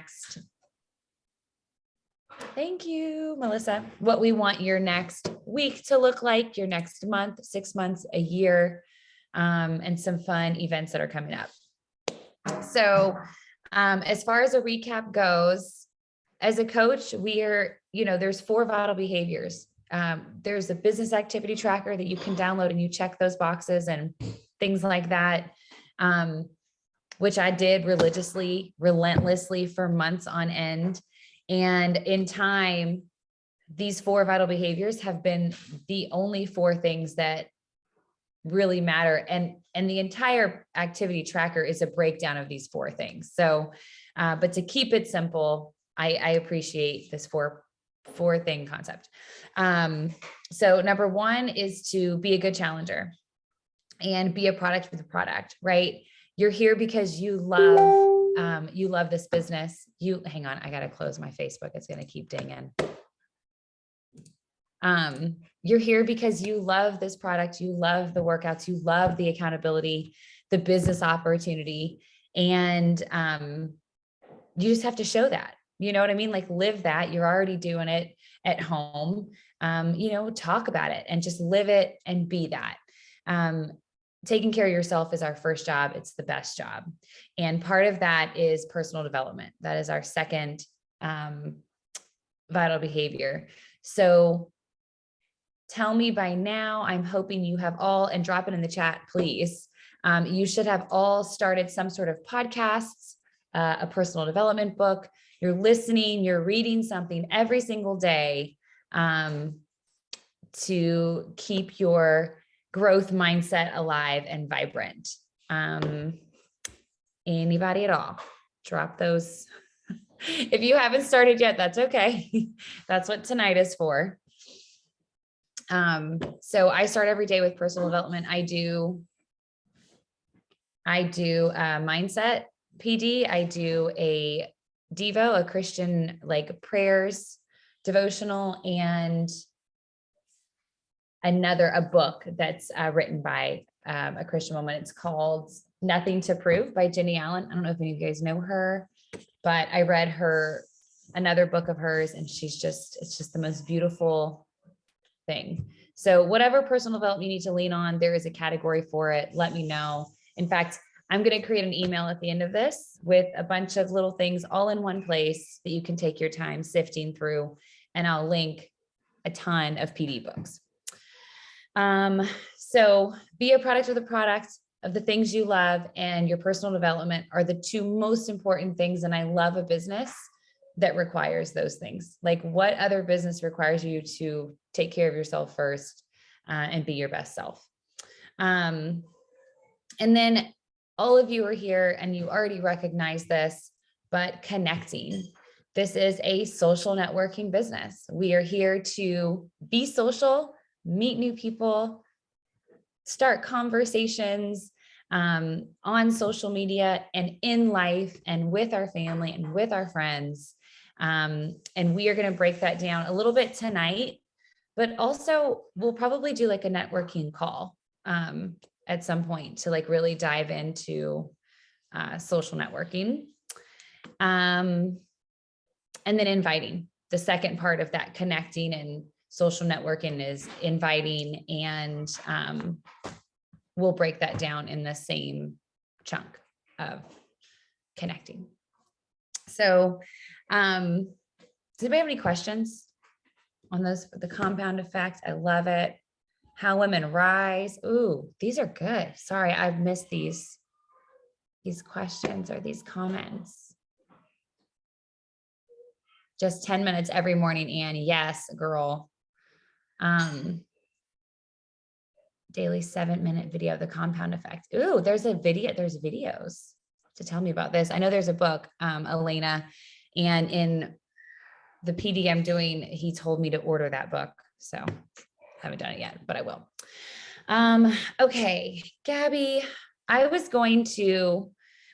next, thank you, Melissa, what we want your next week to look like, your next month, 6 months, a year, and some fun events that are coming up. So as far as a recap goes, as a coach, there's 4 vital behaviors. There's a business activity tracker that you can download and you check those boxes and things like that, which I did relentlessly for months on end. And in time, these 4 vital behaviors have been the only 4 things that really matter. And the entire activity tracker is a breakdown of these 4 things. So, but to keep it simple, I appreciate this 4 thing concept. So number 1 is to be a good challenger and be a product with a product, right? You're here because you love this business. Hang on, I got to close my Facebook. It's going to keep dinging. You're here because you love this product. You love the workouts. You love the accountability, the business opportunity. And, you just have to show that, you know what I mean? Like live that. You're already doing it at home. Talk about it and just live it and be that. Taking care of yourself is our first job. It's the best job. And part of that is personal development. That is our second, vital behavior. So tell me by now, I'm hoping you have all, and drop it in the chat, please. You should have all started some sort of podcasts, a personal development book. You're listening, you're reading something every single day to keep your growth mindset alive and vibrant. Anybody at all? Drop those. If you haven't started yet, that's okay. That's what tonight is for. So I start every day with personal development. I do mindset PD. I do a Devo, a Christian like prayers devotional, and a book that's written by a Christian woman. It's called Nothing to Prove by Jenny Allen. I don't know if any of you guys know her, but I read another book of hers, and it's just the most beautiful thing. So whatever personal development you need to lean on, there is a category for it. Let me know. In fact, I'm going to create an email at the end of this with a bunch of little things all in one place that you can take your time sifting through, and I'll link a ton of PD books. So be a product of the product of the things you love, and your personal development are the 2 most important things. And I love a business that requires those things. Like what other business requires you to take care of yourself first, and be your best self. And then all of you are here and you already recognize this, but connecting. This is a social networking business. We are here to be social, meet new people, start conversations on social media and in life and with our family and with our friends. And we are going to break that down a little bit tonight, but also we'll probably do like a networking call at some point to like really dive into social networking. And then inviting. The second part of that connecting and social networking is inviting, and we'll break that down in the same chunk of connecting. So does anybody have any questions on those? The compound effect, I love it. How women rise. Ooh, these are good. Sorry, I've missed these questions or these comments. Just 10 minutes every morning, Anne. Yes, girl. Daily 7-minute video of the compound effect. Ooh, there's videos to tell me about this. I know there's a book, Elena, and in the PD I'm doing, he told me to order that book. So I haven't done it yet, but I will. Okay, Gabby, I was going to,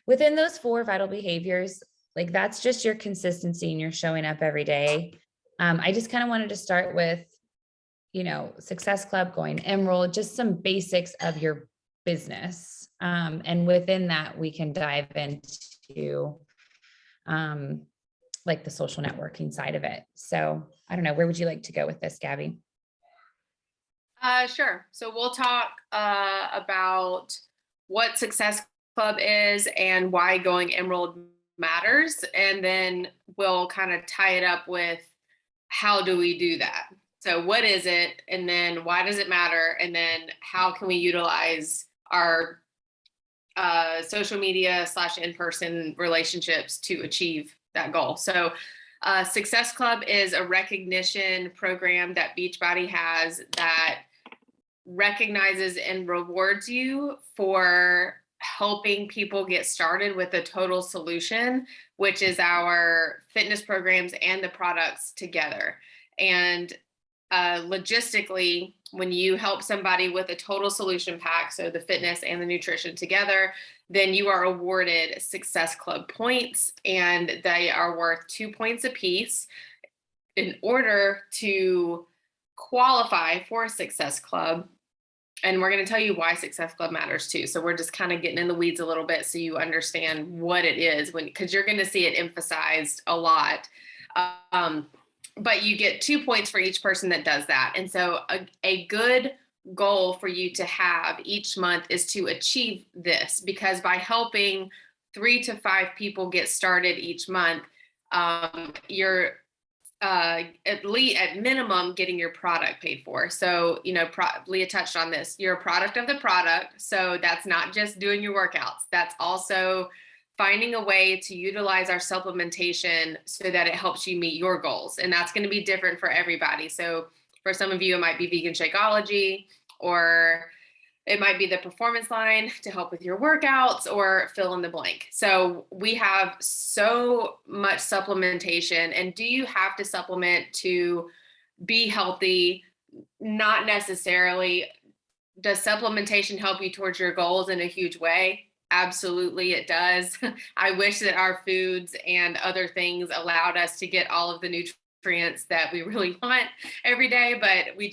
within those 4 vital behaviors, like that's just your consistency and you're showing up every day. I just kind of wanted to start with, Success Club, going Emerald, just some basics of your business. And within that, we can dive into like the social networking side of it. So I don't know, where would you like to go with this, Gabby? Sure. So we'll talk about what Success Club is and why going Emerald matters. And then we'll kind of tie it up with how do we do that? So what is it? And then why does it matter? And then how can we utilize our social media / in-person relationships to achieve that goal? So Success Club is a recognition program that Beachbody has that recognizes and rewards you for helping people get started with a total solution, which is our fitness programs and the products together. And logistically, when you help somebody with a total solution pack, so the fitness and the nutrition together, then you are awarded Success Club points, and they are worth 2 points a piece. In order to qualify for Success Club, and we're going to tell you why Success Club matters too. So we're just kind of getting in the weeds a little bit so you understand what it is, because you're going to see it emphasized a lot. But you get 2 points for each person that does that. And so a good goal for you to have each month is to achieve this, because by helping 3 to 5 people get started each month, you're at minimum getting your product paid for. So, Leah touched on this. You're a product of the product. So that's not just doing your workouts. That's also finding a way to utilize our supplementation so that it helps you meet your goals. And that's going to be different for everybody. So for some of you, it might be vegan Shakeology, or it might be the performance line to help with your workouts, or fill in the blank. So we have so much supplementation. And do you have to supplement to be healthy? Not necessarily. Does supplementation help you towards your goals in a huge way? Absolutely, it does. I wish that our foods and other things allowed us to get all of the nutrients that we really want every day, but we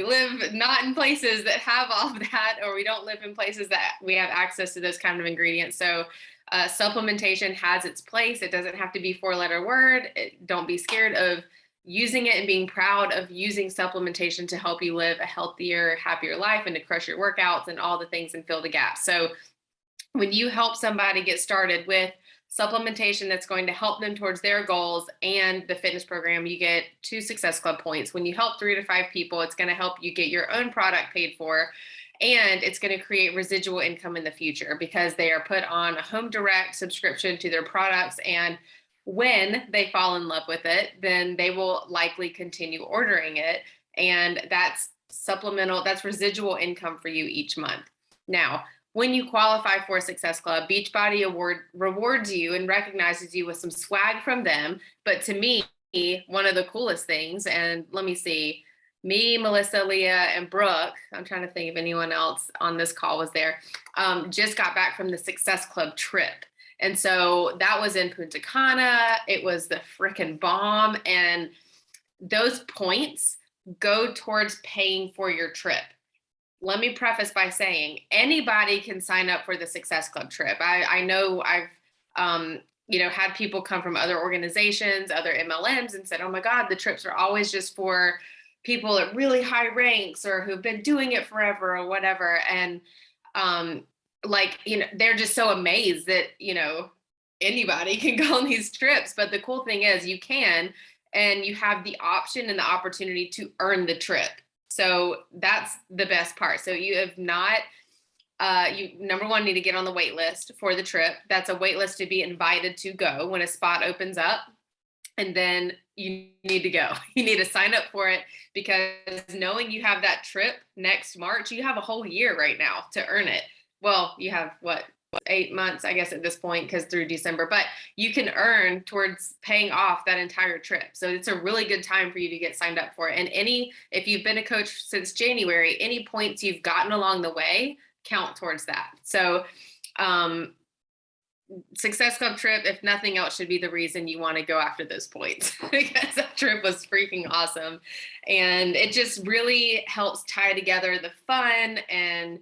live not in places that have all of that, or we don't live in places that we have access to those kind of ingredients. So supplementation has its place. It doesn't have to be 4-letter word. Don't be scared of using it and being proud of using supplementation to help you live a healthier, happier life and to crush your workouts and all the things and fill the gaps. So when you help somebody get started with supplementation that's going to help them towards their goals and the fitness program, you get 2 Success Club points. When you help 3 to 5 people, it's going to help you get your own product paid for, and it's going to create residual income in the future because they are put on a home direct subscription to their products. And when they fall in love with it, then they will likely continue ordering it. And that's residual income for you each month. Now, when you qualify for Success Club, Beachbody rewards you and recognizes you with some swag from them. But to me, one of the coolest things, and let me see, me, Melissa, Leah, and Brooke, I'm trying to think if anyone else on this call was there, just got back from the Success Club trip. And so that was in Punta Cana. It was the frickin' bomb. And those points go towards paying for your trip. Let me preface by saying anybody can sign up for the Success Club trip. I know I've, had people come from other organizations, other MLMs, and said, oh my God, the trips are always just for people at really high ranks or who've been doing it forever or whatever. And they're just so amazed that, anybody can go on these trips. But the cool thing is you can, and you have the option and the opportunity to earn the trip. So that's the best part. So you have not, you number one, need to get on the wait list for the trip. That's a wait list to be invited to go when a spot opens up. And then you need to go. You need to sign up for it, because knowing you have that trip next March, you have a whole year right now to earn it. Well, you have 8 months, I guess, at this point, because through December, but you can earn towards paying off that entire trip. So it's a really good time for you to get signed up for it. And if you've been a coach since January, any points you've gotten along the way count towards that. So Success Club trip, if nothing else, should be the reason you want to go after those points, because that trip was freaking awesome. And it just really helps tie together the fun and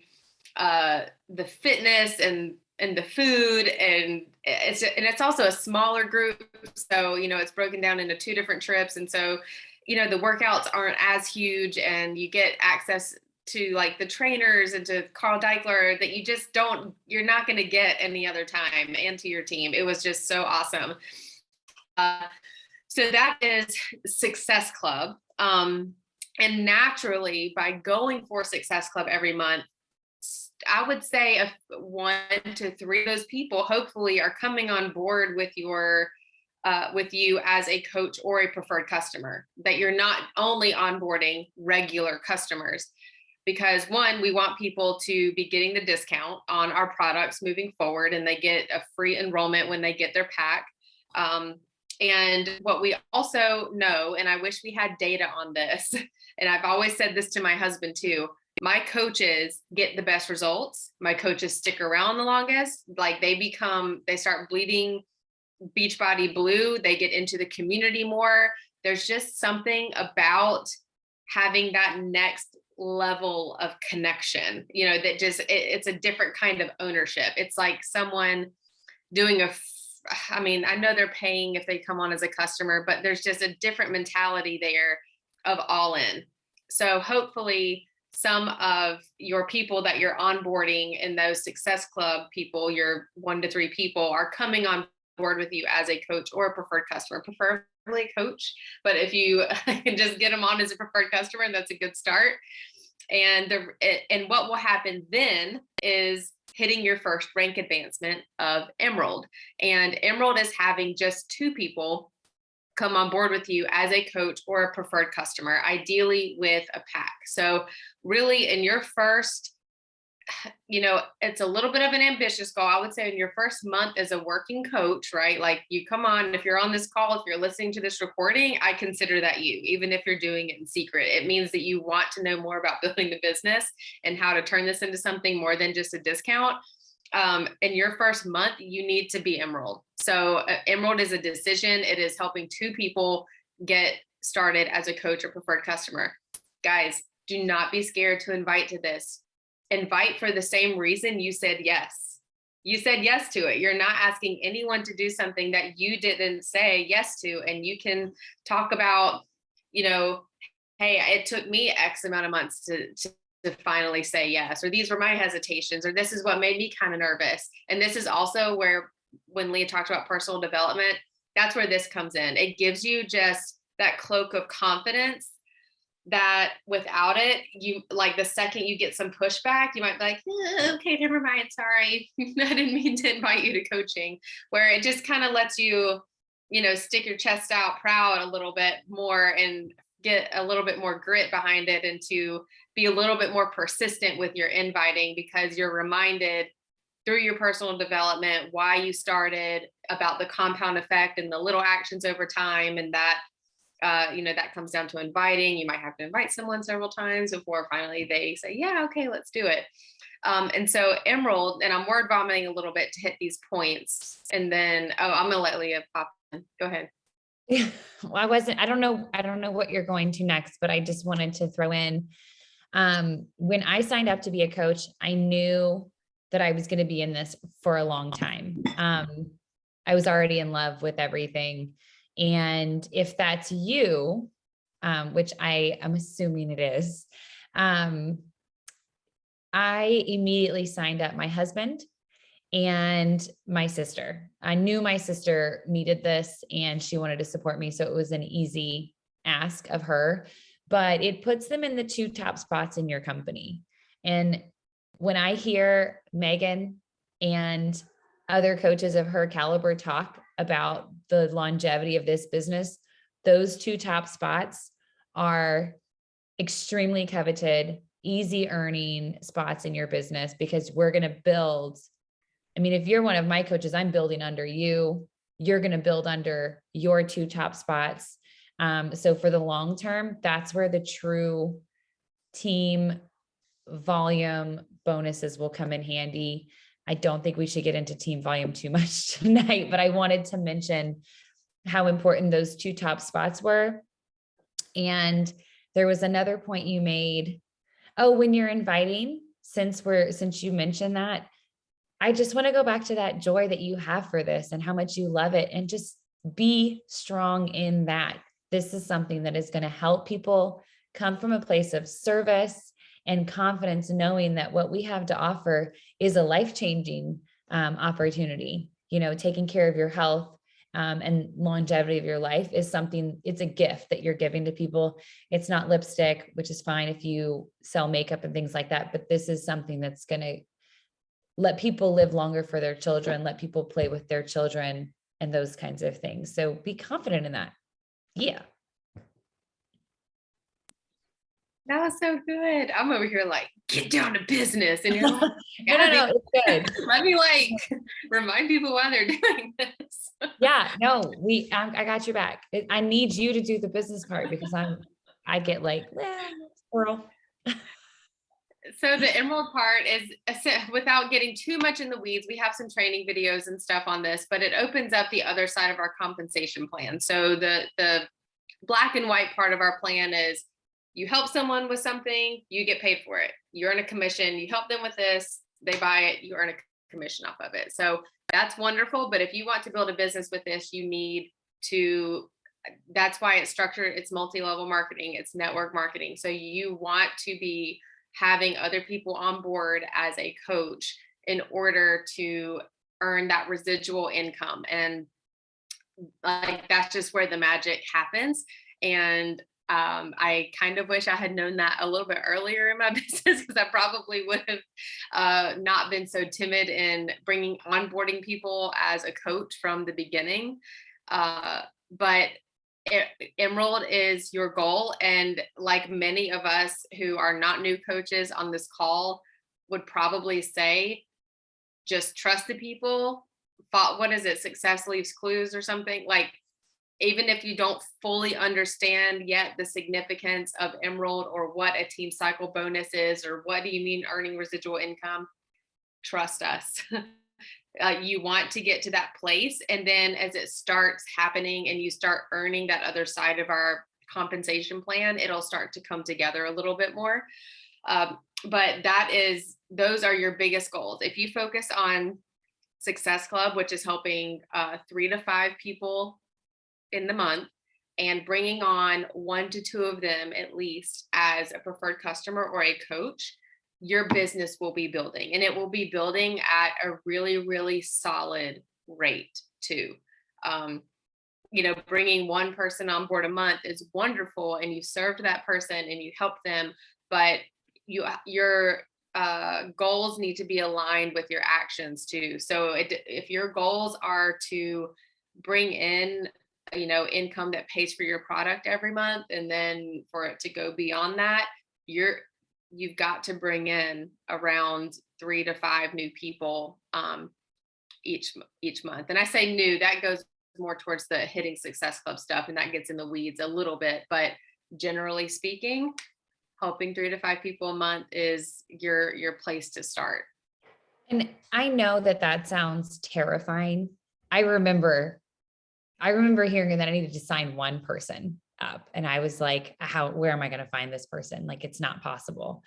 the fitness and and the food, and it's also a smaller group. So, it's broken down into 2 different trips. And so, the workouts aren't as huge, and you get access to like the trainers and to Carl Deichler that you're not going to get any other time, and to your team. It was just so awesome. So that is Success Club. And naturally, by going for Success Club every month, I would say 1 to 3 of those people hopefully are coming on board with you as a coach or a preferred customer, that you're not only onboarding regular customers. Because 1, we want people to be getting the discount on our products moving forward, and they get a free enrollment when they get their pack. And what we also know, and I wish we had data on this, and I've always said this to my husband too, my coaches get the best results. My coaches stick around the longest. Like they start bleeding Beachbody blue. They get into the community more. There's just something about having that next level of connection, that it's a different kind of ownership. It's like someone doing I know they're paying if they come on as a customer, but there's just a different mentality there of all in. So hopefully some of your people that you're onboarding in those Success Club people, your 1 to 3 people, are coming on board with you as a coach or a preferred customer, preferably a coach. But if you can just get them on as a preferred customer, that's a good start. And what will happen then is hitting your first rank advancement of Emerald. And Emerald is having just 2 people come on board with you as a coach or a preferred customer, ideally with a pack. So really in your first, it's a little bit of an ambitious goal. I would say in your first month as a working coach, right? Like you come on, if you're on this call, if you're listening to this recording, I consider that you, even if you're doing it in secret. It means that you want to know more about building the business and how to turn this into something more than just a discount. In your first month, you need to be Emerald. So Emerald is a decision. It is helping 2 people get started as a coach or preferred customer. Guys, do not be scared to invite to this. Invite for the same reason you said yes. You said yes to it. You're not asking anyone to do something that you didn't say yes to. And you can talk about, hey, it took me X amount of months to finally say yes, or these were my hesitations, or this is what made me kind of nervous. And this is also where, when Leah talked about personal development, that's where this comes in. It gives you just that cloak of confidence that without it, you like the second you get some pushback, you might be like, okay, never mind. Sorry. I didn't mean to invite you to coaching, where it just kind of lets you, stick your chest out proud a little bit more and get a little bit more grit behind it, and to be a little bit more persistent with your inviting, because you're reminded through your personal development why you started, about the compound effect and the little actions over time. And that that comes down to inviting. You might have to invite someone several times before finally they say, yeah, okay, let's do it. And so Emerald, and I'm word vomiting a little bit to hit these points. And then, I'm going to let Leah pop in. Go ahead. Yeah, well, I don't know what you're going to next, but I just wanted to throw in, when I signed up to be a coach, I knew that I was going to be in this for a long time. I was already in love with everything. And if that's you, which I am assuming it is, I immediately signed up my husband and my sister. I knew my sister needed this and she wanted to support me. So it was an easy ask of her, but it puts them in the 2 top spots in your company. And when I hear Megan and other coaches of her caliber talk about the longevity of this business, those 2 top spots are extremely coveted, easy earning spots in your business, because we're going to build. I mean, if you're one of my coaches, I'm building under you. You're going to build under your 2 top spots. So for the long term, that's where the true team volume bonuses will come in handy. I don't think we should get into team volume too much tonight, but I wanted to mention how important those 2 top spots were. And there was another point you made. Oh, when you're inviting, since you mentioned that, I just want to go back to that joy that you have for this and how much you love it, and just be strong in that. This is something that is going to help people come from a place of service and confidence, knowing that what we have to offer is a life-changing opportunity. Taking care of your health and longevity of your life is something, it's a gift that you're giving to people. It's not lipstick, which is fine if you sell makeup and things like that, but this is something that's going to let people live longer for their children, let people play with their children, and those kinds of things. So be confident in that. Yeah. That was so good. I'm over here like, get down to business. And you're like, No, it's good. let me remind people why they're doing this. Yeah, no, I got your back. I need you to do the business part because I get like, squirrel. So the emerald part is, without getting too much in the weeds, we have some training videos and stuff on this, but it opens up the other side of our compensation plan. So the black and white part of our plan is, you help someone with something, you get paid for it. You earn a commission. You help them with this, they buy it, you earn a commission off of it. So that's wonderful. But if you want to build a business with this, you need to, that's why it's structured. It's multi-level marketing. It's network marketing. So you want to be having other people on board as a coach in order to earn that residual income. And that's just where the magic happens. And I kind of wish I had known that a little bit earlier in my business, because I probably would have not been so timid in onboarding people as a coach from the beginning. But Emerald is your goal. And like many of us who are not new coaches on this call would probably say, just trust the people. What is it? Success leaves clues or something. Like, even if you don't fully understand yet the significance of Emerald or what a team cycle bonus is, or what do you mean earning residual income, trust us. You want to get to that place. And then as it starts happening and you start earning that other side of our compensation plan, it'll start to come together a little bit more. But those are your biggest goals. If you focus on Success Club, which is helping 3 to 5 people in the month, and bringing on 1 to 2 of them at least as a preferred customer or a coach, your business will be building, and it will be building at a really, really solid rate too. Bringing one person on board a month is wonderful, and you served that person and you helped them, but your goals need to be aligned with your actions too. So if your goals are to bring in income that pays for your product every month, and then for it to go beyond that, you've got to bring in around 3 to 5 new people each month. And I say new, that goes more towards the hitting Success Club stuff, and that gets in the weeds a little bit, but generally speaking, helping 3 to 5 people a month is your place to start. And I know that sounds terrifying. I remember hearing that I needed to sign one person up, and I was like, where am I going to find this person? Like, it's not possible.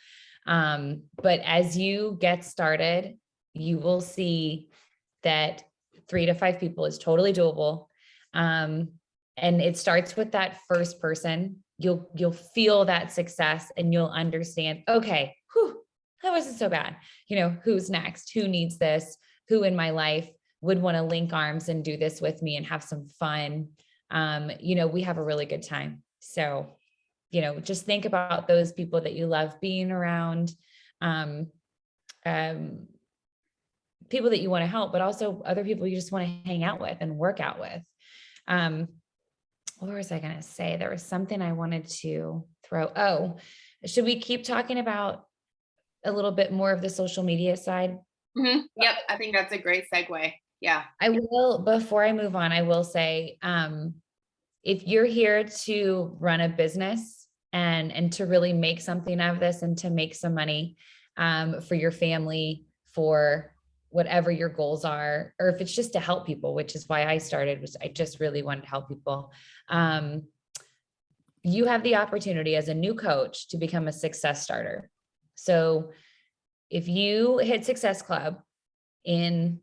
But as you get started, you will see that 3 to 5 people is totally doable. And it starts with that first person. You'll feel that success, and you'll understand, okay, that wasn't so bad. Who's next? Who needs this? Who in my life would want to link arms and do this with me and have some fun? We have a really good time. So, just think about those people that you love being around, people that you want to help, but also other people you just want to hang out with and work out with. What was I going to say? There was something I wanted to throw. Oh, should we keep talking about a little bit more of the social media side? Mm-hmm. Yep. I think that's a great segue. Yeah. I will, before I move on, I will say, if you're here to run a business and to really make something out of this and to make some money, for your family, for whatever your goals are, or if it's just to help people, which is why I started, was I just really wanted to help people. You have the opportunity as a new coach to become a success starter. So if you hit Success Club, in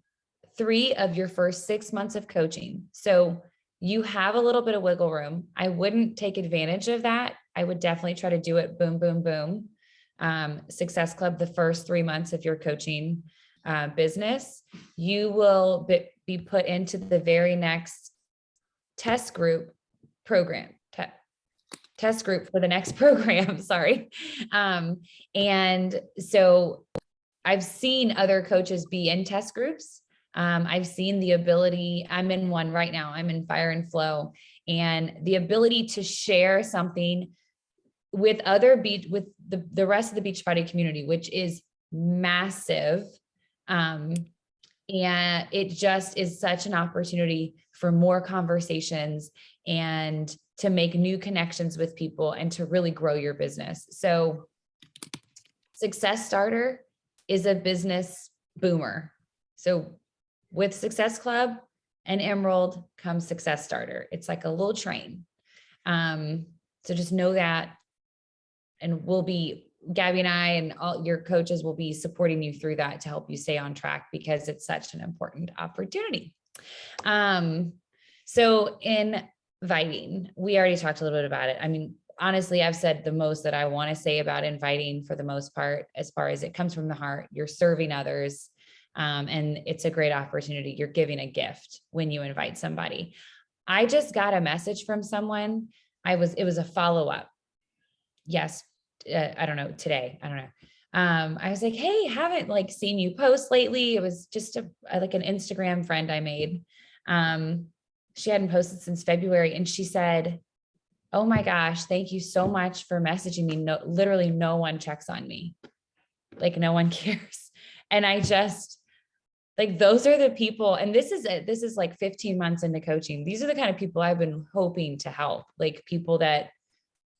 3 of your first 6 months of coaching. So you have a little bit of wiggle room. I wouldn't take advantage of that. I would definitely try to do it boom, boom, boom. Success Club, the first 3 months of your coaching business, you will be put into the very next test group program, test group for the next program. Sorry. And so I've seen other coaches be in test groups. I've seen the ability, I'm in one right now, I'm in Fire and Flow, and the ability to share something with with the rest of the Beachbody community, which is massive. And it just is such an opportunity for more conversations and to make new connections with people and to really grow your business. So Success Starter is a business boomer. So with Success Club and Emerald comes Success Starter. It's like a little train. So just know that, and Gabby and I and all your coaches will be supporting you through that to help you stay on track, because it's such an important opportunity. So inviting, we already talked a little bit about it. I mean, honestly, I've said the most that I want to say about inviting for the most part, as far as it comes from the heart. You're serving others. And it's a great opportunity. You're giving a gift when you invite somebody. I just got a message from someone. It was a follow-up. Yes. I don't know, today. I don't know. I was like, hey, haven't seen you post lately. It was just an Instagram friend I made. She hadn't posted since February. And she said, oh my gosh, thank you so much for messaging me. No, literally no one checks on me. No one cares. And I just, those are the people, and this is 15 months into coaching. These are the kind of people I've been hoping to help, people that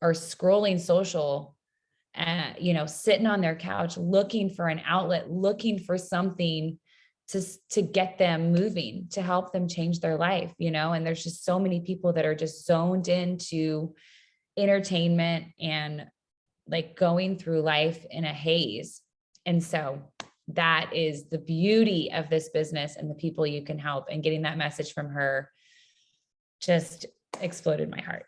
are scrolling social, sitting on their couch, looking for an outlet, looking for something to get them moving, to help them change their life, and there's just so many people that are just zoned into entertainment and going through life in a haze. And so that is the beauty of this business and the people you can help. And getting that message from her just exploded my heart.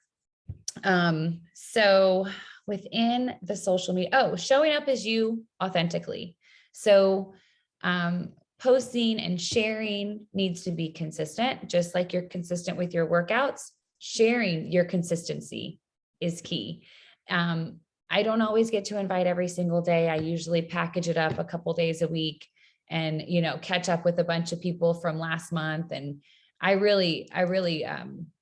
So within the social media, showing up as you authentically. So, posting and sharing needs to be consistent, just like you're consistent with your workouts. Sharing your consistency is key. I don't always get to invite every single day. I usually package it up a couple days a week and, catch up with a bunch of people from last month. And I really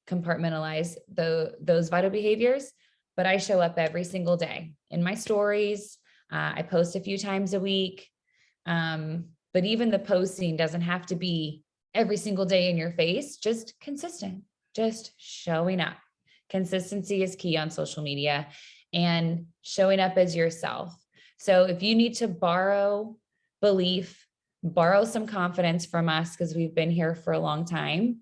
compartmentalize those vital behaviors, but I show up every single day in my stories. I post a few times a week. But even the posting doesn't have to be every single day in your face, just consistent, just showing up. Consistency is key on social media, and showing up as yourself. So if you need to borrow belief, borrow some confidence from us, because we've been here for a long time,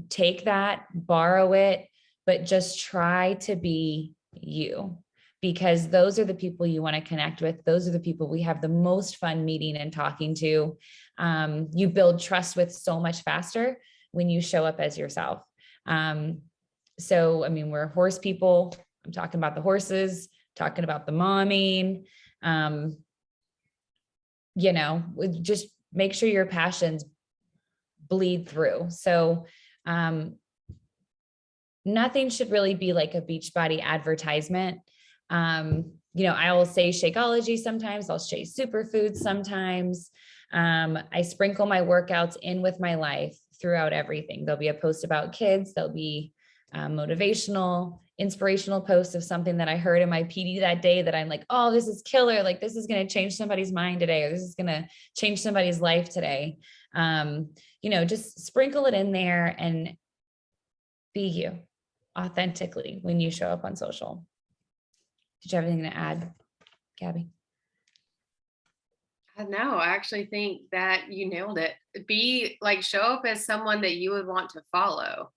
take that, borrow it, but just try to be you, because those are the people you want to connect with. Those are the people we have the most fun meeting and talking to. You build trust with so much faster when you show up as yourself. So, I mean, we're horse people. I'm talking about the horses, talking about the momming, just make sure your passions bleed through. So, nothing should really be like a Beachbody advertisement. I will say Shakeology sometimes, I'll say superfoods sometimes. I sprinkle my workouts in with my life throughout everything. There'll be a post about kids. There'll be motivational, inspirational posts of something that I heard in my PD that day that I'm like, oh, this is killer. This is going to change somebody's mind today, or this is going to change somebody's life today. Just sprinkle it in there and be you authentically when you show up on social. Did you have anything to add, Gabby? No, I actually think that you nailed it. Show up as someone that you would want to follow.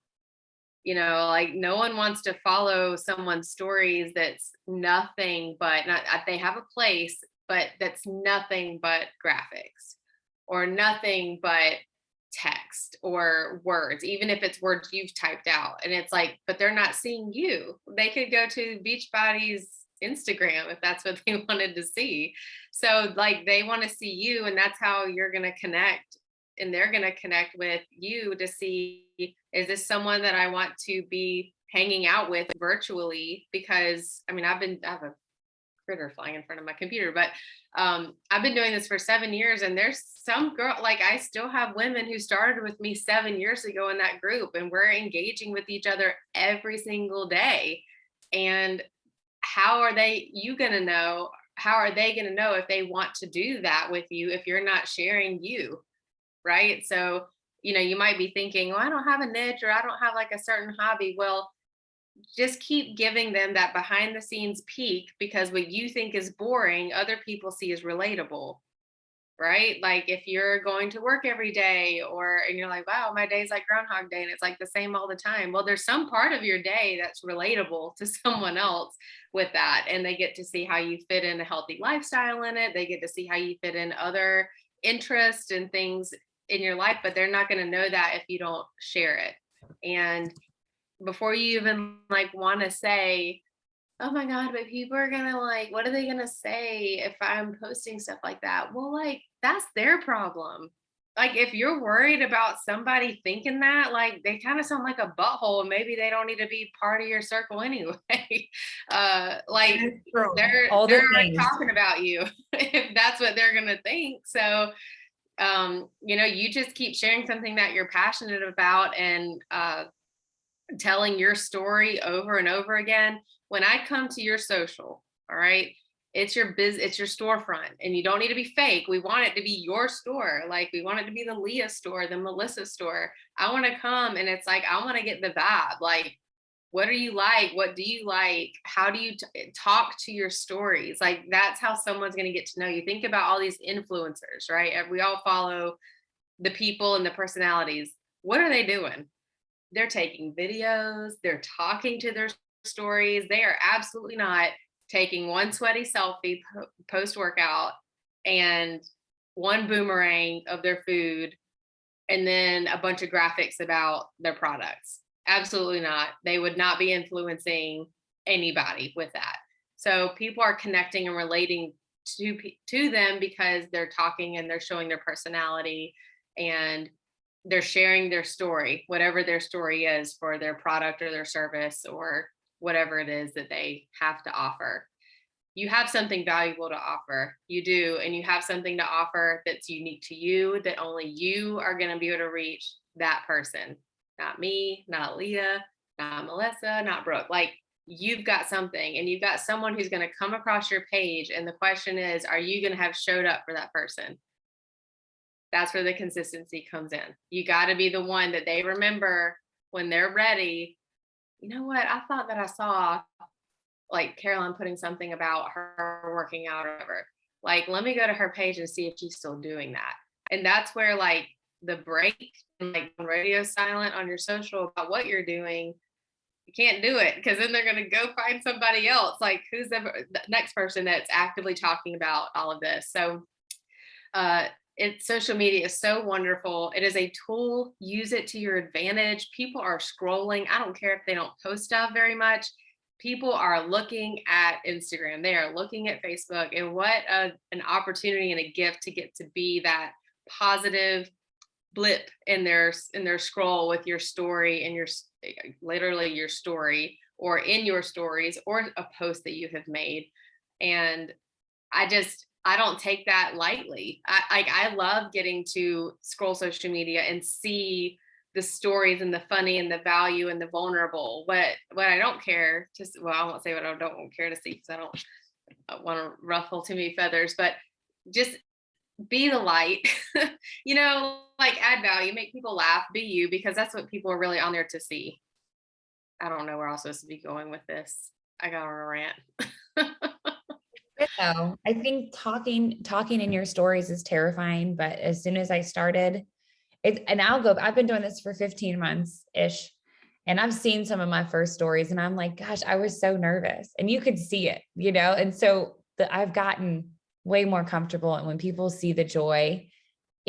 No one wants to follow someone's stories that's nothing but, they have a place, but that's nothing but graphics or nothing but text or words, even if it's words you've typed out. And it's like, but they're not seeing you. They could go to Beachbody's Instagram if that's what they wanted to see. So like they want to see you, and that's how you're going to connect, and they're going to connect with you to see, is this someone that I want to be hanging out with virtually? Because I mean, I have a critter flying in front of my computer, but I've been doing this for 7 years, and there's some girl, like I still have women who started with me 7 years ago in that group, and we're engaging with each other every single day. And how are they going to know if they want to do that with you if you're not sharing you, right? So, you might be thinking, well, I don't have a niche, or I don't have like a certain hobby. Well, just keep giving them that behind the scenes peek, because what you think is boring, other people see as relatable, right? Like if you're going to work every day, and you're like, wow, my day's like Groundhog Day and it's like the same all the time. Well, there's some part of your day that's relatable to someone else with that. And they get to see how you fit in a healthy lifestyle in it. They get to see how you fit in other interests and things in your life, but they're not going to know that if you don't share it. And before you even like want to say, oh my God, but people are gonna like, what are they gonna say if I'm posting stuff like that? Well, like that's their problem. Like if you're worried about somebody thinking that, like they kind of sound like a butthole, and maybe they don't need to be part of your circle anyway. Like they're already talking about you if that's what they're gonna think. So you just keep sharing something that you're passionate about, and telling your story over and over again. When I come to your social, all right, it's your it's your storefront, and you don't need to be fake. We want it to be your store. Like we want it to be the Leah store, the Melissa store. I want to come, and it's like, I want to get the vibe. Like, what are you like? What do you like? How do you talk to your stories? Like that's how someone's going to get to know you. Think about all these influencers, right? We all follow the people and the personalities. What are they doing? They're taking videos, they're talking to their stories. They are absolutely not taking one sweaty selfie post workout and one boomerang of their food and then a bunch of graphics about their products. Absolutely not. They would not be influencing anybody with that. So people are connecting and relating to them because they're talking and they're showing their personality, and they're sharing their story, whatever their story is for their product or their service or whatever it is that they have to offer. You have something valuable to offer. You do. And you have something to offer that's unique to you, that only you are going to be able to reach that person. Not me, not Leah, not Melissa, not Brooke. Like you've got something, and you've got someone who's going to come across your page. And the question is, are you going to have showed up for that person? That's where the consistency comes in. You got to be the one that they remember when they're ready. You know what? I thought that I saw like Caroline putting something about her working out or whatever. Like, let me go to her page and see if she's still doing that. And that's where like the break, like radio silent on your social about what you're doing, you can't do it, because then they're going to go find somebody else. Like who's the next person that's actively talking about all of this? So, social media is so wonderful. It is a tool. Use it to your advantage. People are scrolling. I don't care if they don't post stuff very much. People are looking at Instagram. They are looking at Facebook. And what an opportunity and a gift to get to be that positive blip in their scroll with your story and your literally your story, or in your stories, or a post that you have made. And I don't take that lightly. I love getting to scroll social media and see the stories and the funny and the value and the vulnerable. What I don't care to, well, I won't say what I don't care to see, because I don't want to ruffle too many feathers, but just be the light, like add value, make people laugh, be you, because that's what people are really on there to see. I don't know where I'm supposed to be going with this. I got on a rant. So I think talking in your stories is terrifying, but as soon as I started it, and I've been doing this for 15 months ish, and I've seen some of my first stories and I'm like, gosh, I was so nervous, and you could see it, and so I've gotten way more comfortable. And when people see the joy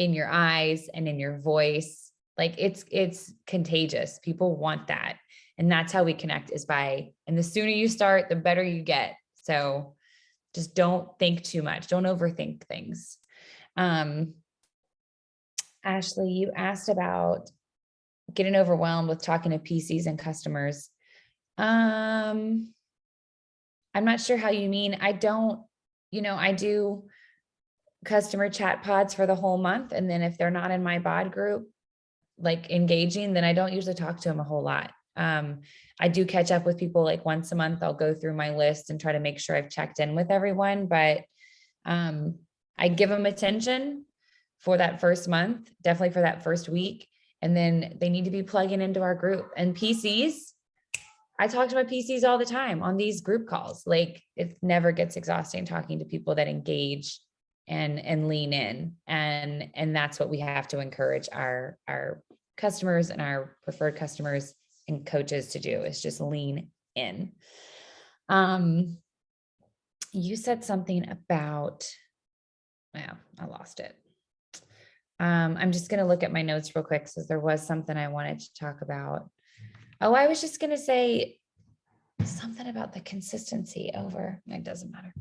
in your eyes and in your voice. Like it's contagious. People want that. And that's how we connect, is by, and the sooner you start, the better you get. So just don't think too much. Don't overthink things. Ashley, you asked about getting overwhelmed with talking to PCs and customers. I'm not sure how you mean. I don't, I do customer chat pods for the whole month. And then if they're not in my bod group, like engaging, then I don't usually talk to them a whole lot. I do catch up with people like once a month. I'll go through my list and try to make sure I've checked in with everyone, but I give them attention for that first month, definitely for that first week. And then they need to be plugging into our group. And PCs, I talk to my PCs all the time on these group calls. Like it never gets exhausting talking to people that engage and lean in. And that's what we have to encourage our customers and our preferred customers and coaches to do, is just lean in. You said something about, well, I lost it. I'm just going to look at my notes real quick, because there was something I wanted to talk about. Oh, I was just going to say something about the consistency over, it doesn't matter.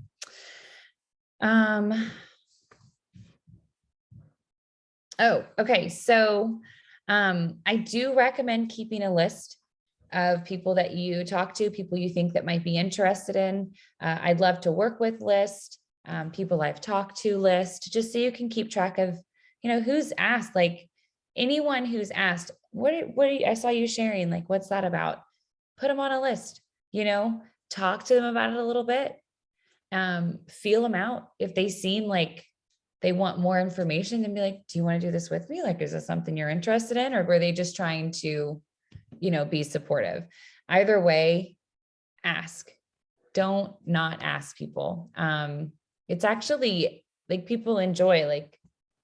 Oh, okay. So I do recommend keeping a list of people that you talk to, people you think that might be interested in. I'd love to work with list, people I've talked to list, just so you can keep track of, who's asked, like anyone who's asked, I saw you sharing, like, what's that about? Put them on a list, talk to them about it a little bit, feel them out. If they seem like they want more information, then be like, do you want to do this with me? Like, is this something you're interested in? Or were they just trying to, be supportive? Either way, ask. Don't not ask people. It's actually like people enjoy like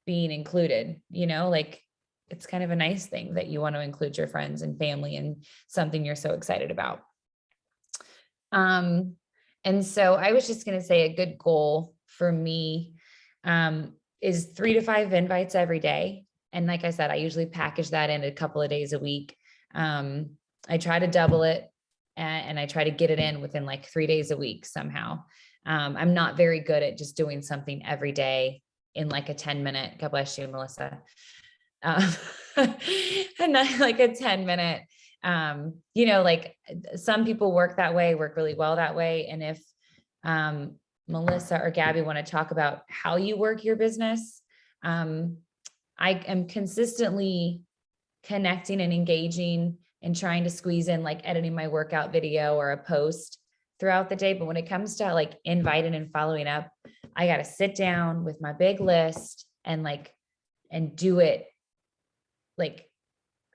being included, like it's kind of a nice thing that you want to include your friends and family in something you're so excited about. And so I was just going to say a good goal for me is 3 to 5 invites every day. And like I said, I usually package that in a couple of days a week. I try to double it, and I try to get it in within like 3 days a week somehow. I'm not very good at just doing something every day in like a 10-minute, God bless you, Melissa. And not like a 10-minute, like some people work really well that way. And if Melissa or Gabby want to talk about how you work your business, I am consistently connecting and engaging and trying to squeeze in like editing my workout video or a post throughout the day. But when it comes to like inviting and following up, I got to sit down with my big list and do it. Like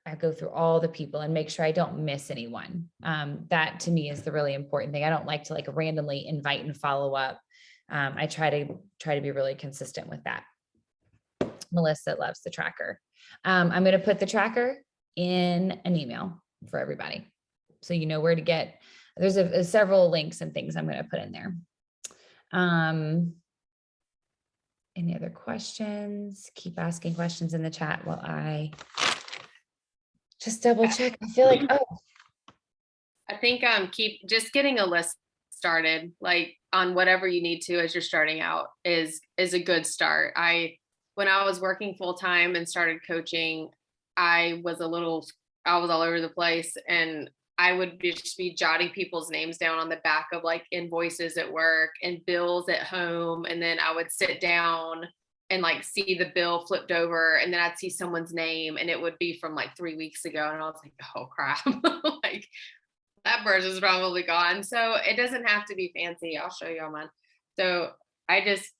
I go through all the people and make sure I don't miss anyone. That to me is the really important thing. I don't like to like randomly invite and follow up. I try to be really consistent with that. Melissa loves the tracker. I'm going to put the tracker in an email for everybody, so you know where to get. There's several links and things I'm going to put in there. Any other questions? Keep asking questions in the chat while I just double check. I feel like, I think keep just getting a list started, like on whatever you need to as you're starting out is a good start. When I was working full time and started coaching, I was all over the place, and I would just be jotting people's names down on the back of like invoices at work and bills at home. And then I would sit down and like see the bill flipped over, and then I'd see someone's name and it would be from like 3 weeks ago. And I was like, oh crap, like that person's probably gone. So it doesn't have to be fancy. I'll show you all mine. So I just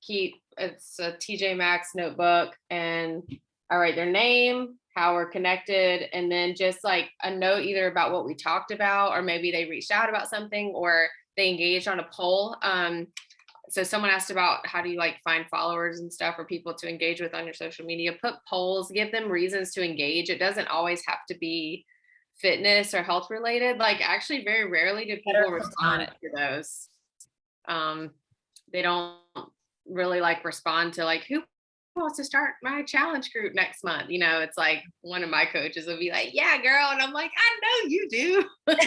it's a TJ Maxx notebook, and I write their name, how we're connected, and then just like a note either about what we talked about, or maybe they reached out about something, or they engaged on a poll. So someone asked about how do you like find followers and stuff, or people to engage with on your social media. Put polls, give them reasons to engage. It doesn't always have to be fitness or health related. Like actually very rarely do people respond to those. They don't really like respond to like, who wants to start my challenge group next month. It's like one of my coaches will be like, yeah, girl. And I'm like, I know you do. But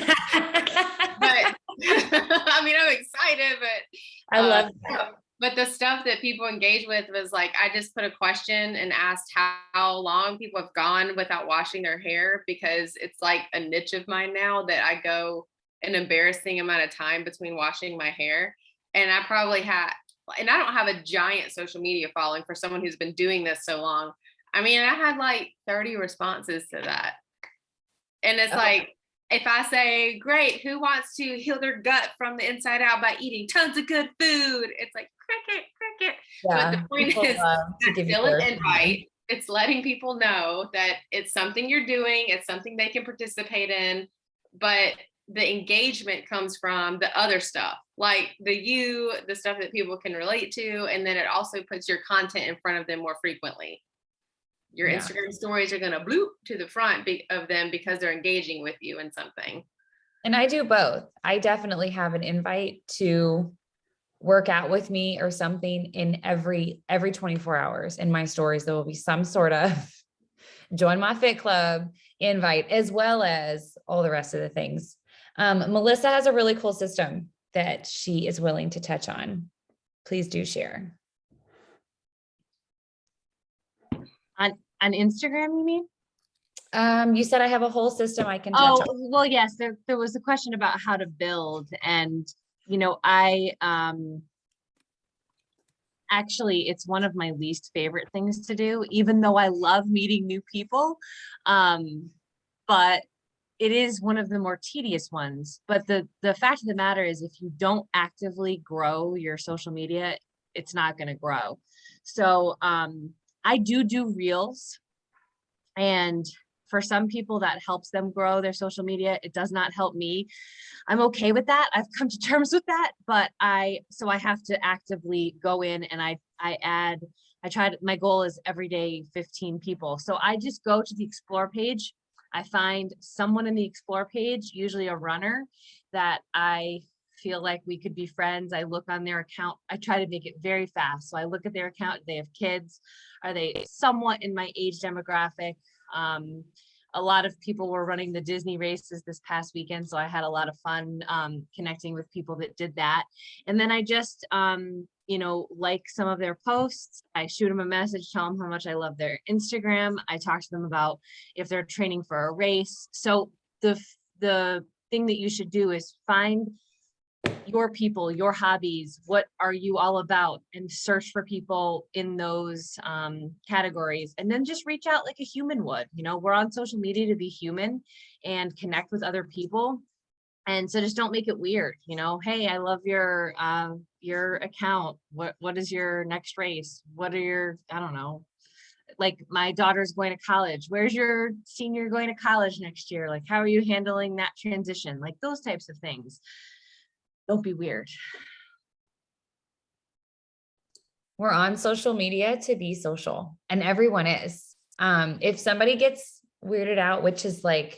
I mean, I'm excited, but I love that. but the stuff that people engage with was like, I just put a question and asked how long people have gone without washing their hair, because it's like a niche of mine now that I go an embarrassing amount of time between washing my hair. And I probably had, and I don't have a giant social media following for someone who's been doing this so long. I mean, I had like 30 responses to that. And it's like, if I say, great, who wants to heal their gut from the inside out by eating tons of good food? It's like, cricket, cricket. Yeah, But the point is, it's still an invite. It's letting people know that it's something you're doing. It's something they can participate in. But the engagement comes from the other stuff, like the stuff that people can relate to. And then it also puts your content in front of them more frequently. Your Instagram stories are going to bloop to the front of them because they're engaging with you in something. And I do both. I definitely have an invite to work out with me or something in every 24 hours in my stories. There will be some sort of join my fit club invite, as well as all the rest of the things. Melissa has a really cool system that she is willing to touch on. Please do share. On Instagram, you mean? You said I have a whole system I can touch on. Well, yes, there was a question about how to build, and I actually, it's one of my least favorite things to do, even though I love meeting new people. But it is one of the more tedious ones. But the fact of the matter is, if you don't actively grow your social media, it's not going to grow. So I do reels, and for some people that helps them grow their social media. It does not help me. I'm okay with that. I've come to terms with that, but I have to actively go in and my goal is every day 15 people. So I just go to the explore page. I find someone in the explore page, usually a runner, that I feel like we could be friends. I look on their account. I try to make it very fast. So I look at their account. Do they have kids? Are they somewhat in my age demographic? A lot of people were running the Disney races this past weekend, so I had a lot of fun connecting with people that did that. And then I just, like some of their posts. I shoot them a message, tell them how much I love their Instagram. I talk to them about if they're training for a race. So the thing that you should do is find your people, your hobbies, what are you all about, and search for people in those categories, and then just reach out like a human would. We're on social media to be human and connect with other people, and so just don't make it weird. Hey, I love your account. What is your next race? What are your, I don't know, like my daughter's going to college. Where's your senior going to college next year? Like, how are you handling that transition? Like those types of things. Don't be weird. We're on social media to be social, and everyone is. If somebody gets weirded out, which is like,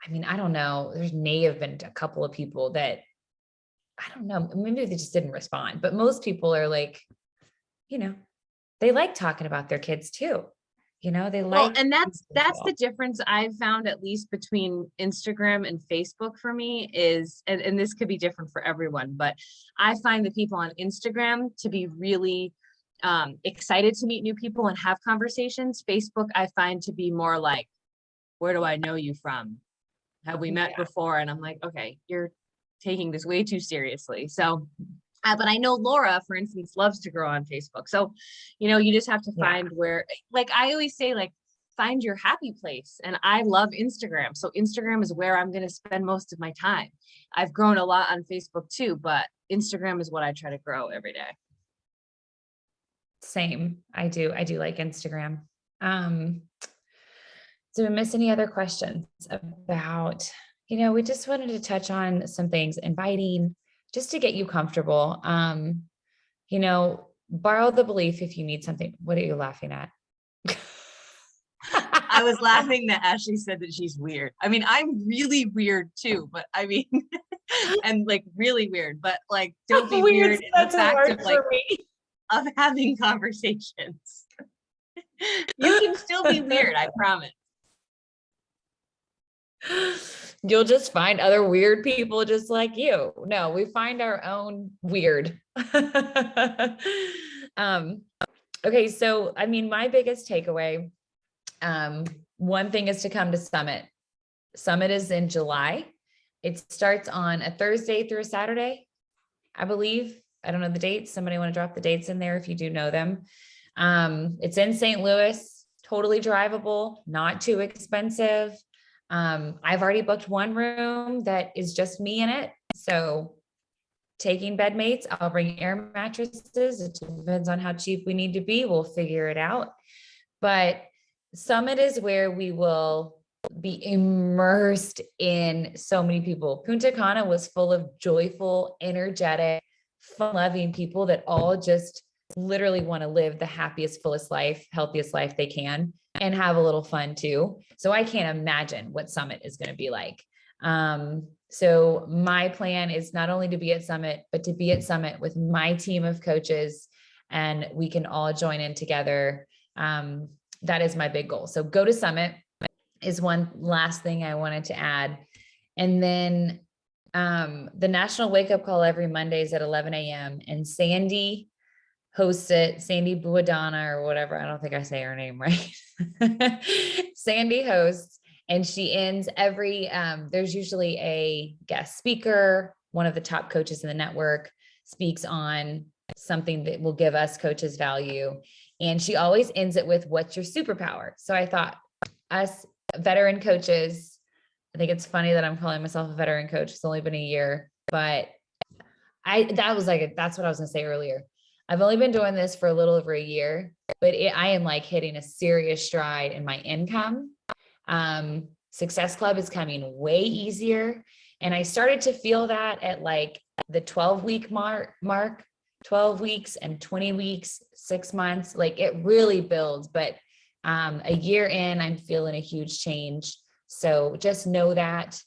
I don't know, there may have been a couple of people that, I don't know, maybe they just didn't respond, but most people are like, they like talking about their kids too. They like, and that's the difference I've found, at least between Instagram and Facebook for me, is, and this could be different for everyone, but I find the people on Instagram to be really excited to meet new people and have conversations. Facebook, I find to be more like, where do I know you from? Have we met before? And I'm like, okay, you're taking this way too seriously. So but I know Laura, for instance, loves to grow on Facebook. So, you just have to find where, like I always say, like, find your happy place. And I love Instagram. So Instagram is where I'm going to spend most of my time. I've grown a lot on Facebook too, but Instagram is what I try to grow every day. Same. I do like Instagram. Did we miss any other questions about, we just wanted to touch on some things, inviting, just to get you comfortable. Borrow the belief if you need something. What are you laughing at? I was laughing that Ashley said that she's weird. I'm really weird too, but and like really weird, but like, don't be weird. That's a word for me. of having conversations. You can still be weird, I promise. You'll just find other weird people just like you. No, we find our own weird. Okay. So, I mean, my biggest takeaway, one thing is to come to Summit. Summit is in July. It starts on a Thursday through a Saturday, I believe. I don't know the dates. Somebody want to drop the dates in there if you do know them. It's in St. Louis, totally drivable, not too expensive. I've already booked one room that is just me in it. So taking bed mates, I'll bring air mattresses. It depends on how cheap we need to be. We'll figure it out. But Summit is where we will be immersed in so many people. Punta Cana was full of joyful, energetic, fun-loving people that all just literally want to live the happiest, fullest life, healthiest life they can, and have a little fun too. So I can't imagine what Summit is going to be like. So my plan is not only to be at Summit, but to be at Summit with my team of coaches, and we can all join in together. That is my big goal. So go to Summit is one last thing I wanted to add. And then the National Wake Up Call every Monday is at 11 a.m. and Sandy hosts it. Sandy Buadana or whatever. I don't think I say her name right. Sandy hosts, and she ends every, there's usually a guest speaker. One of the top coaches in the network speaks on something that will give us coaches value. And she always ends it with, what's your superpower? So I thought, us veteran coaches, I think it's funny that I'm calling myself a veteran coach. It's only been a year, but that's what I was gonna say earlier. I've only been doing this for a little over a year, but I am like hitting a serious stride in my income. Success Club is coming way easier. And I started to feel that at like the 12-week mark, 12 weeks and 20 weeks, 6 months, like it really builds. But a year in, I'm feeling a huge change. So just know that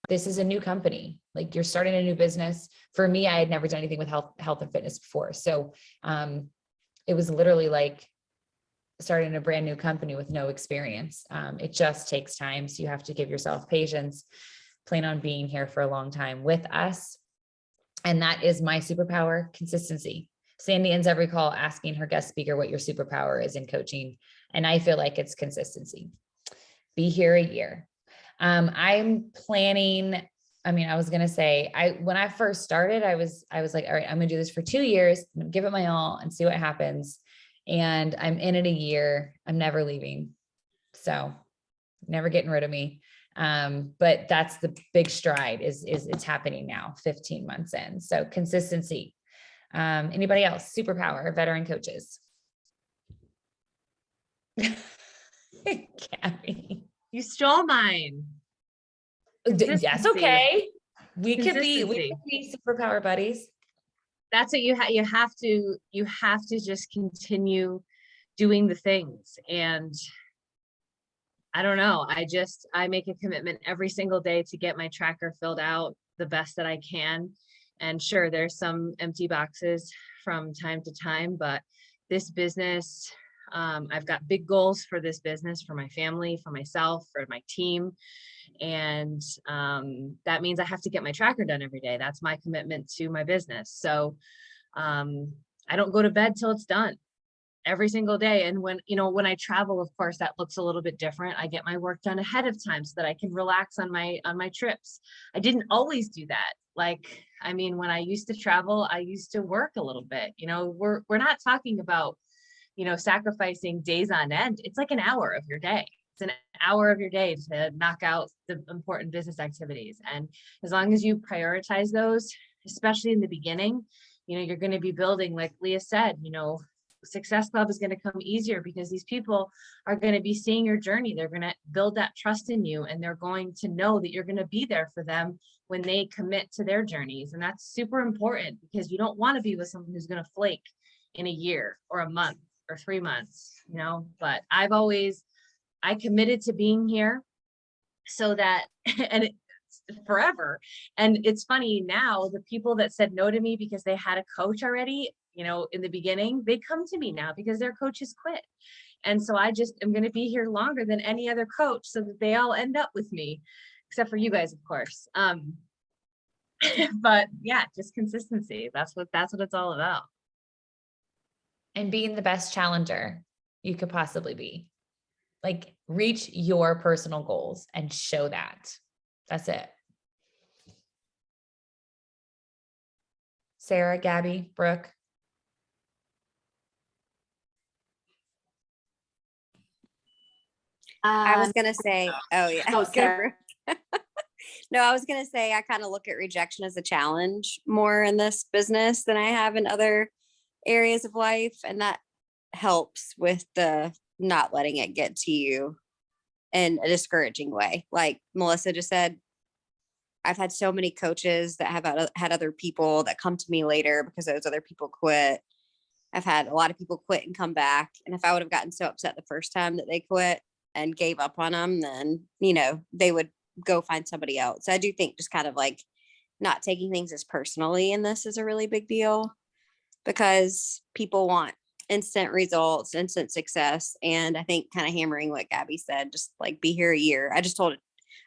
this is a new company. Like you're starting a new business. For me, I had never done anything with health and fitness before. So it was literally like starting a brand new company with no experience. It just takes time. So you have to give yourself patience, plan on being here for a long time with us. And that is my superpower, consistency. Sandy ends every call asking her guest speaker what your superpower is in coaching. And I feel like it's consistency. Be here a year. I'm planning. I mean, I was going to say, when I first started, I was like, all right, I'm going to do this for 2 years. I'm going to give it my all and see what happens. And I'm in it a year. I'm never leaving. So never getting rid of me. But that's the big stride is it's happening now, 15 months in. So consistency. Anybody else? Superpower, veteran coaches. Gabby. You stole mine. Yes, okay. We could be superpower buddies. That's what you have to just continue doing the things. And I don't know, I make a commitment every single day to get my tracker filled out the best that I can. And sure, there's some empty boxes from time to time, but this business, I've got big goals for this business, for my family, for myself, for my team. And that means I have to get my tracker done every day. That's my commitment to my business. So I don't go to bed till it's done every single day. And when I travel, of course, that looks a little bit different. I get my work done ahead of time so that I can relax on my trips. I didn't always do that. When I used to travel, I used to work a little bit. We're not talking about, sacrificing days on end. It's like an hour of your day. It's an hour of your day to knock out the important business activities. And as long as you prioritize those, especially in the beginning, you're going to be building, like Leah said, Success Club is going to come easier because these people are going to be seeing your journey. They're going to build that trust in you, and they're going to know that you're going to be there for them when they commit to their journeys. And that's super important because you don't want to be with someone who's going to flake in a year or a month or 3 months, but I committed to being here so that, and it's forever. And it's funny now, the people that said no to me because they had a coach already, in the beginning, they come to me now because their coaches quit. And so I just am going to be here longer than any other coach so that they all end up with me, except for you guys, of course. But yeah, just consistency. That's what it's all about. And being the best challenger you could possibly be. Like, reach your personal goals and show that. That's it. Sarah, Gabby, Brooke. I was going to say, oh yeah. Oh, Go, Sarah. Brooke. No, I was going to say, I kind of look at rejection as a challenge more in this business than I have in other areas of life. And that helps with the not letting it get to you in a discouraging way. Like Melissa just said, I've had so many coaches that have had other people that come to me later because those other people quit. I've had a lot of people quit and come back. And if I would have gotten so upset the first time that they quit and gave up on them, then, they would go find somebody else. So I do think just kind of like not taking things as personally in this is a really big deal, because people want instant results, instant success. And I think kind of hammering what Gabby said, just like be here a year. I just told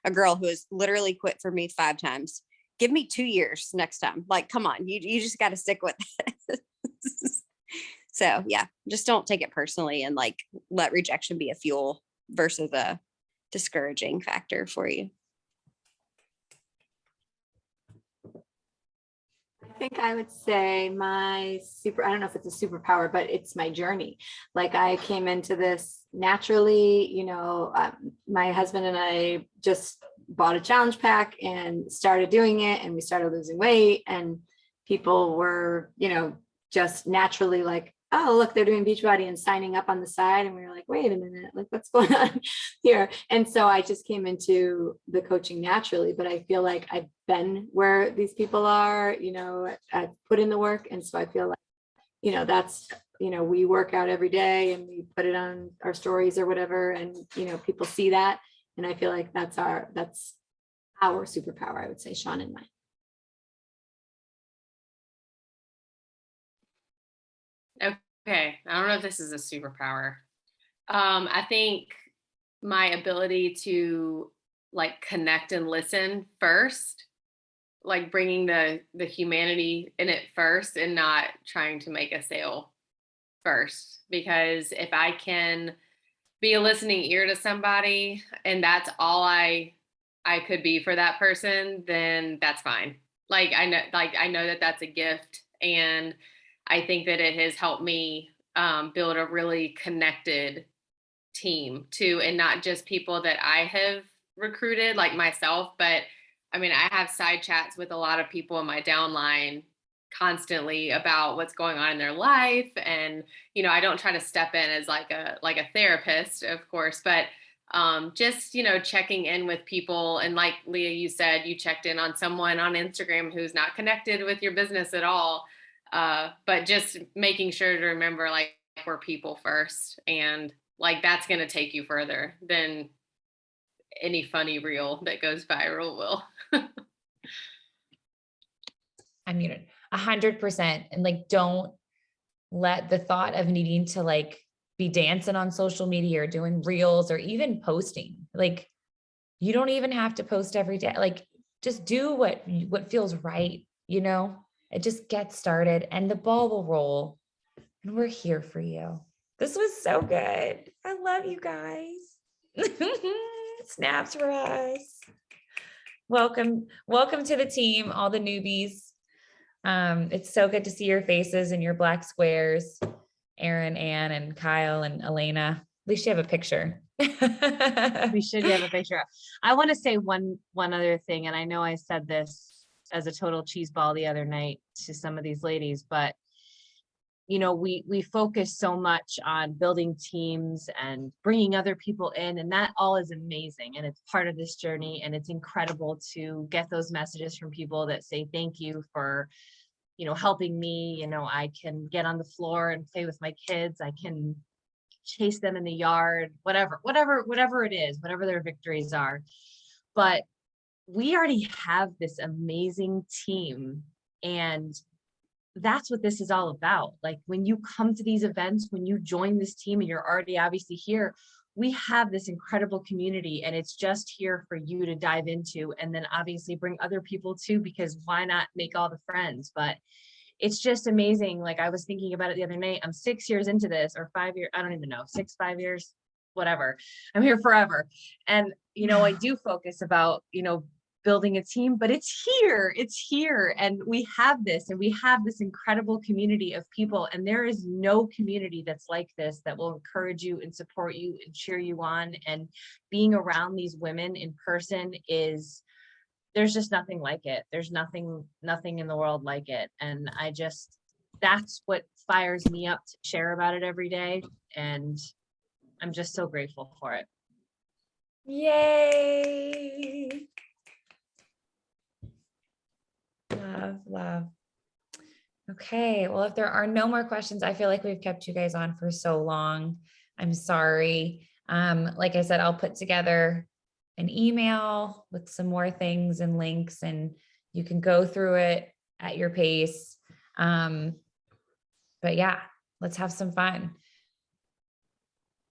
a girl who has literally quit for me 5 times, give me 2 years next time. Like, come on, you just got to stick with it. So yeah, just don't take it personally and like let rejection be a fuel versus a discouraging factor for you. I think I would say I don't know if it's a superpower, but it's my journey. Like, I came into this naturally, my husband and I just bought a challenge pack and started doing it, and we started losing weight, and people were, just naturally like, oh, look, they're doing Beachbody and signing up on the side. And we were like, wait a minute, like, what's going on here? And so I just came into the coaching naturally, but I feel like I've been where these people are, I've put in the work. And so I feel like, that's, we work out every day and we put it on our stories or whatever. And, people see that. And I feel like that's our superpower, I would say, Sean and mine. Okay, I don't know if this is a superpower. I think my ability to like connect and listen first, like bringing the humanity in it first and not trying to make a sale first. Because if I can be a listening ear to somebody and that's all I could be for that person, then that's fine. I know that that's a gift, and I think that it has helped me build a really connected team too, and not just people that I have recruited like myself, but I mean, I have side chats with a lot of people in my downline constantly about what's going on in their life. And, I don't try to step in as like a therapist, of course, but just, checking in with people. And like Leah, you said, you checked in on someone on Instagram who's not connected with your business at all. But just making sure to remember, like, we're people first, and like, that's going to take you further than any funny reel that goes viral will. I mean, 100%. And like, don't let the thought of needing to like be dancing on social media or doing reels or even posting, like, you don't even have to post every day. Like, just do what feels right. It just gets started and the ball will roll, and we're here for you. This was so good. I love you guys. Snaps for us. Welcome to the team, all the newbies. It's so good to see your faces and your black squares, Aaron, Ann, and Kyle, and Elena. At least you have a picture. We should have a picture. I want to say one other thing, and I know I said this as a total cheese ball the other night to some of these ladies, but we focus so much on building teams and bringing other people in, and that all is amazing, and it's part of this journey, and it's incredible to get those messages from people that say thank you for helping me. I can get on the floor and play with my kids, I can chase them in the yard, whatever it is, whatever their victories are. But we already have this amazing team, and that's what this is all about. Like when you come to these events, when you join this team and you're already obviously here, we have this incredible community, and it's just here for you to dive into, and then obviously bring other people too, because why not make all the friends? But it's just amazing. Like I was thinking about it the other night. I'm 6 years into this, or 5 years. I don't even know, 5 years, whatever. I'm here forever. And, I do focus about, building a team, but it's here. And we have this incredible community of people. And there is no community that's like this, that will encourage you and support you and cheer you on. And being around these women in person there's just nothing like it. There's nothing in the world like it. And that's what fires me up to share about it every day. And I'm just so grateful for it. Yay. Love. Okay. Well, if there are no more questions, I feel like we've kept you guys on for so long. I'm sorry. Like I said, I'll put together an email with some more things and links, and you can go through it at your pace. But yeah, let's have some fun.